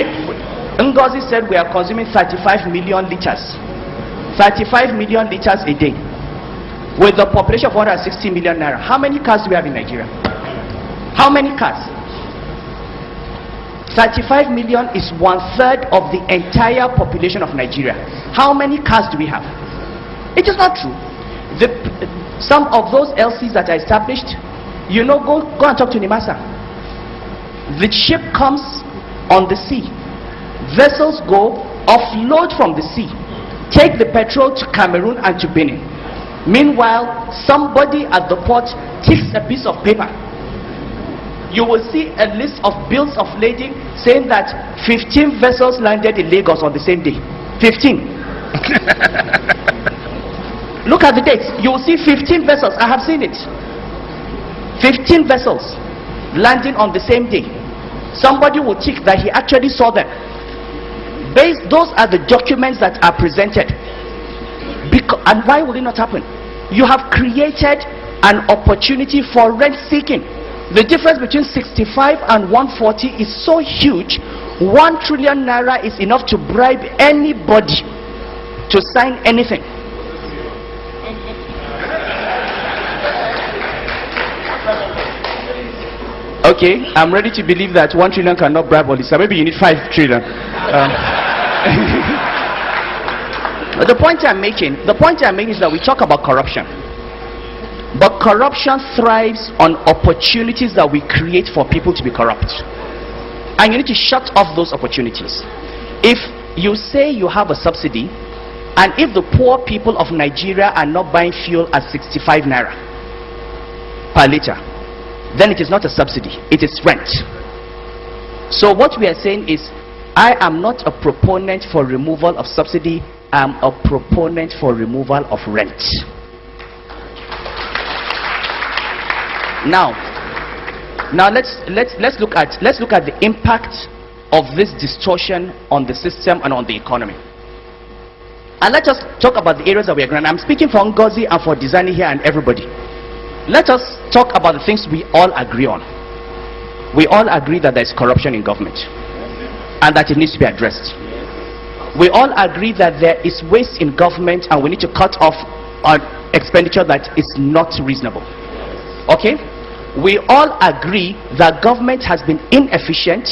Ngozi said we are consuming 35 million liters. 35 million liters a day. With a population of 160 million naira. How many cars do we have in Nigeria? How many cars? 35 million is 1/3 of the entire population of Nigeria. How many cars do we have? It is not true. Some of those LCs that are established, go and talk to Nimasa. The ship comes on the sea. Vessels go, offload from the sea, take the petrol to Cameroon and to Benin. Meanwhile, somebody at the port ticks a piece of paper. You will see a list of bills of lading saying that 15 vessels landed in Lagos on the same day. 15. Look at the dates. You will see 15 vessels. I have seen it. 15 vessels landing on the same day. Somebody will tick that he actually saw them. Those are the documents that are presented. And why would it not happen? You have created an opportunity for rent seeking. The difference between 65 and 140 is so huge. 1 trillion naira is enough to bribe anybody to sign anything. Okay, I'm ready to believe that 1 trillion cannot bribe all this. So maybe you need 5 trillion. But the point I'm making is that we talk about corruption. But corruption thrives on opportunities that we create for people to be corrupt. And you need to shut off those opportunities. If you say you have a subsidy, and if the poor people of Nigeria are not buying fuel at 65 naira per liter, then it is not a subsidy, it is rent. So what we are saying is, I am not a proponent for removal of subsidy, I am a proponent for removal of rent. Now let's look at the impact of this distortion on the system and on the economy. And let us talk about the areas that we are going. I'm speaking for Ngozi and for Dizani here and everybody. Let us talk about the things we all agree on. We all agree that there is corruption in government and that it needs to be addressed. We all agree that there is waste in government and we need to cut off on expenditure that is not reasonable. Okay? We all agree that government has been inefficient,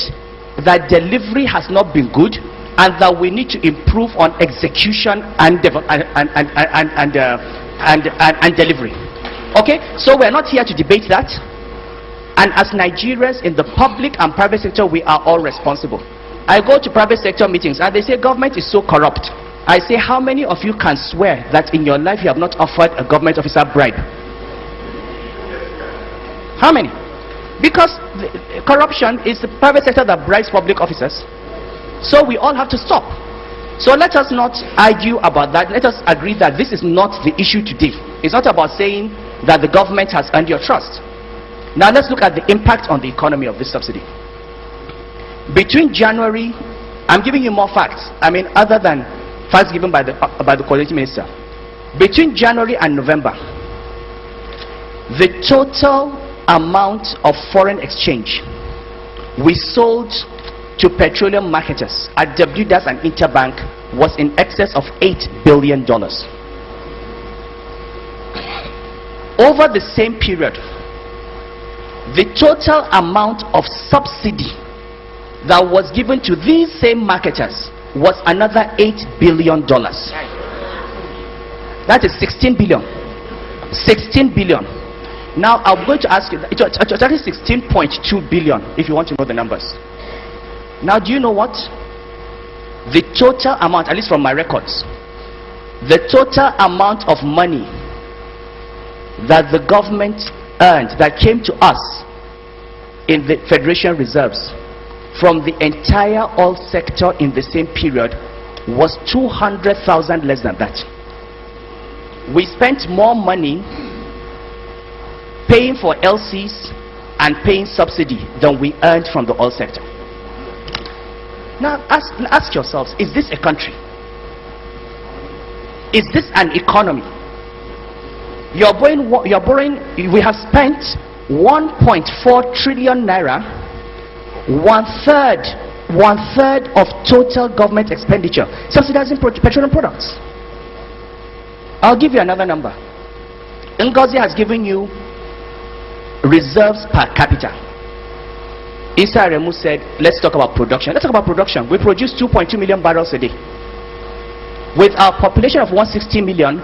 that delivery has not been good, and that we need to improve on execution and delivery. Okay, so we're not here to debate that. And as Nigerians in the public and private sector, we are all responsible. I go to private sector meetings and they say government is so corrupt. I say, how many of you can swear that in your life you have not offered a government officer bribe? How many? Because corruption is the private sector that bribes public officers. So we all have to stop. So let us not argue about that. Let us agree that this is not the issue today. It's not about saying that the government has earned your trust. Now let's look at the impact on the economy of this subsidy. Between January, I'm giving you more facts, other than facts given by the coordinating minister. Between January and November, the total amount of foreign exchange we sold to petroleum marketers at WDAS and Interbank was in excess of $8 billion. Over the same period, the total amount of subsidy that was given to these same marketers was another $8 billion. That is 16 billion. 16 billion. Now I'm going to ask you, it's actually 16.2 billion if you want to know the numbers. Now do you know what? The total amount, at least from my records, the total amount of money that the government earned, that came to us in the Federation Reserves from the entire oil sector in the same period was 200,000 less than that. We spent more money paying for LCs and paying subsidy than we earned from the oil sector. Now ask yourselves, is this a country? Is this an economy? You're borrowing, we have spent 1.4 trillion naira, 1/3 of total government expenditure subsidizing petroleum products. I'll give you another number. Ngozi has given you reserves per capita. Issa Remu said, let's talk about production. Let's talk about production. We produce 2.2 million barrels a day. With our population of 160 million,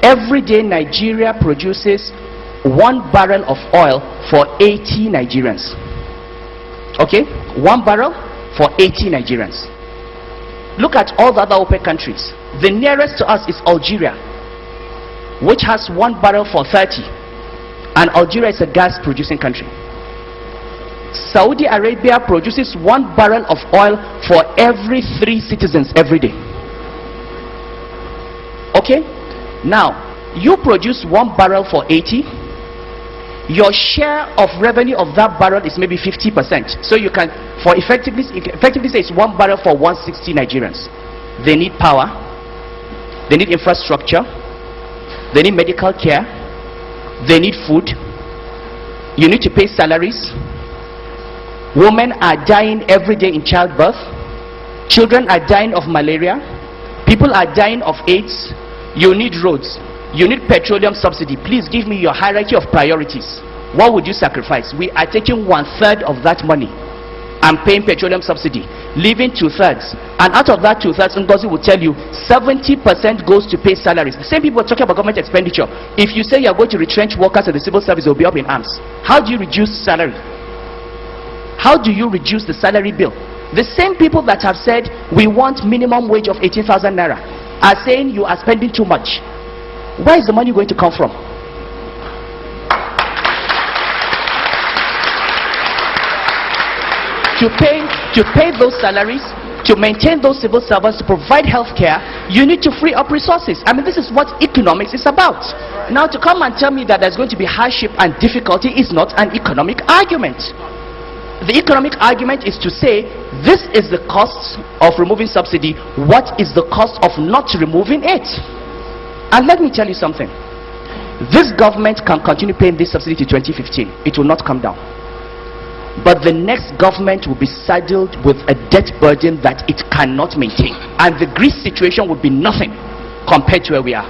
every day Nigeria produces 1 barrel of oil for 80 Nigerians. Okay? 1 barrel for 80 Nigerians. Look at all the other OPEC countries. The nearest to us is Algeria, which has 1 barrel for 30. And Algeria is a gas producing country. Saudi Arabia produces 1 barrel of oil for every 3 citizens every day. Okay? Now, you produce 1 barrel for 80. Your share of revenue of that barrel is maybe 50%. So you can, for effectively say it's 1 barrel for 160 Nigerians. They need power. They need infrastructure. They need medical care. They need food. You need to pay salaries. Women are dying every day in childbirth. Children are dying of malaria. People are dying of AIDS. You need roads. You need petroleum subsidy. Please give me your hierarchy of priorities. What would you sacrifice? We are taking 1/3 of that money and paying petroleum subsidy, leaving 2/3. And out of that 2/3, Ngozi will tell you 70% goes to pay salaries. The same people are talking about government expenditure. If you say you are going to retrench workers in the civil service, they will be up in arms. How do you reduce salary? How do you reduce the salary bill? The same people that have said we want minimum wage of 18,000 naira are saying you are spending too much. Where is the money going to come from? To pay those salaries, to maintain those civil servants, to provide health care, you need to free up resources. I mean, this is what economics is about. Now, to come and tell me that there's going to be hardship and difficulty is not an economic argument. The economic argument is to say, this is the cost of removing subsidy. What is the cost of not removing it? And let me tell you something. This government can continue paying this subsidy to 2015. It will not come down. But the next government will be saddled with a debt burden that it cannot maintain. And the Greece situation would be nothing compared to where we are.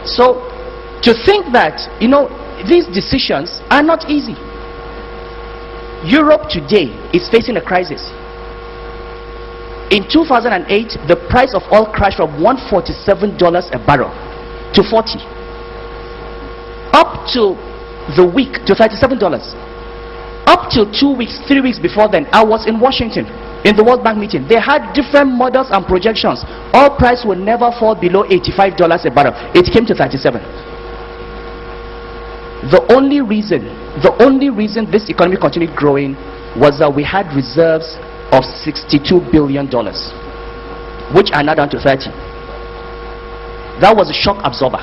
So, to think that, these decisions are not easy. Europe today is facing a crisis. In 2008, the price of oil crashed from $147 a barrel to $40. Up to the week to $37. Up till 2 weeks, 3 weeks before then, I was in Washington in the World Bank meeting. They had different models and projections. Oil price will never fall below $85 a barrel. It came to 37. The only reason this economy continued growing was that we had reserves of $62 billion, which are now down to 30. That was a shock absorber.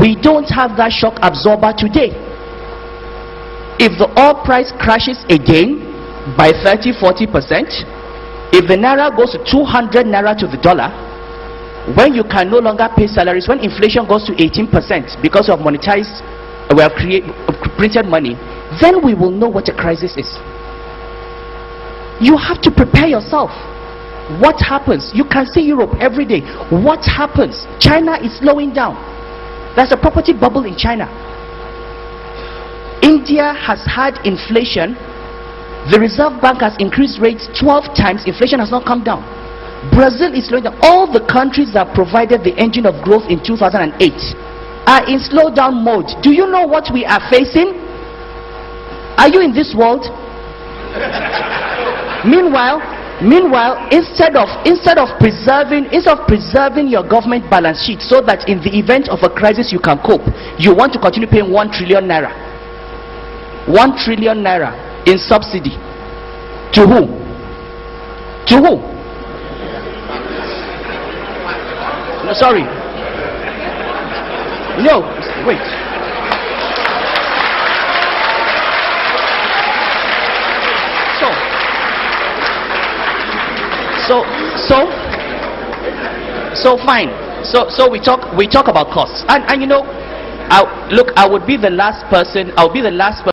We don't have that shock absorber today. If the oil price crashes again by 30-40%, if the naira goes to 200 naira to the dollar, when you can no longer pay salaries, when inflation goes to 18% because of monetized, printed money, then we will know what a crisis is. You have to prepare yourself. What happens? You can see Europe every day. What happens? China is slowing down. There's a property bubble in China. India has had inflation. The Reserve Bank has increased rates 12 times. Inflation has not come down. Brazil is slowing down. All the countries that provided the engine of growth in 2008 are in slowdown mode. Do you know what we are facing? Are you in this world? Meanwhile, instead of preserving your government balance sheet so that in the event of a crisis you can cope, you want to continue paying 1 trillion naira. 1 trillion naira in subsidy. To who? To who? No, sorry. No, wait. So fine. So we talk about costs, and I would be the last person.